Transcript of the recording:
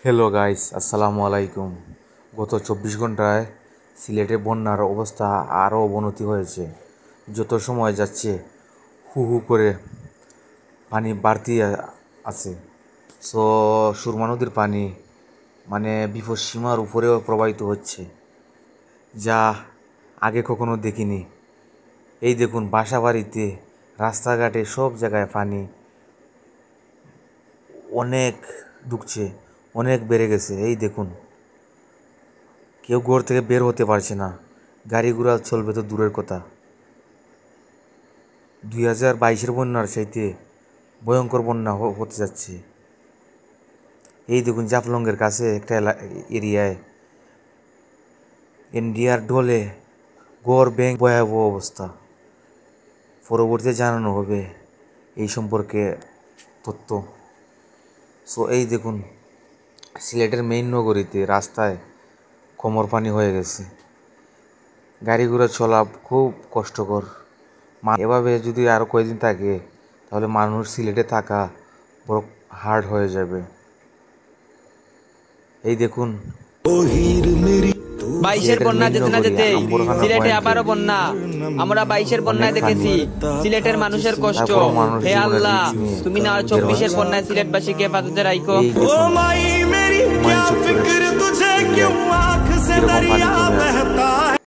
Hello guys, আসসালামু আলাইকুম। গত 24 ঘন্টায় সিলেটে বন্যার অবস্থা আরও অবনতি হয়েছে। যত সময় যাচ্ছে হু হু করে পানি বাড়তি আছে। সুরমা নদীর পানি বিপদ সীমার উপরেও প্রবাহিত হচ্ছে, যা আগে কখনো দেখিনি। এই দেখুন, বাসা বাড়িতে, রাস্তাঘাটে সব জায়গায় পানি অনেক ঢুকছে, অনেক বেড়ে গেছে। এই দেখুন, কেউ ঘর থেকে বের হতে পারছে না, গাড়ি ঘোড়া চলবে তো দূরের কথা। 2022-এর বন্যার চাইতে ভয়ঙ্কর বন্যা হতে যাচ্ছে। এই দেখুন, জাফলংয়ের কাছে একটা এরিয়ায় এনডিআর ঢলে ঘর ব্যাংক ভয়াবহ অবস্থা। পরবর্তীতে জানানো হবে এই সম্পর্কে তথ্য। এই দেখুন, সিলেটের মেইন নগরীতে রাস্তায় কোমর পানি হয়ে গেছে, গাড়ি ঘোড়া চলা খুব কষ্টকর। এভাবে যদি আরও কয়েকদিন থাকে তাহলে মানুষ সিলেটে থাকা বড় হার্ড হয়ে যাবে। এই দেখুন, 22-এর বন্যা যেতে না যেতে সিলেটে আবারও বন্যা। আমরা 22-এর বন্যায় দেখেছি সিলেটের মানুষের কষ্ট। হে আল্লাহ, তুমি না 24-এর বন্যায় সিলেটবাসীকে হেফাজতে রাখো। এই দেখুন,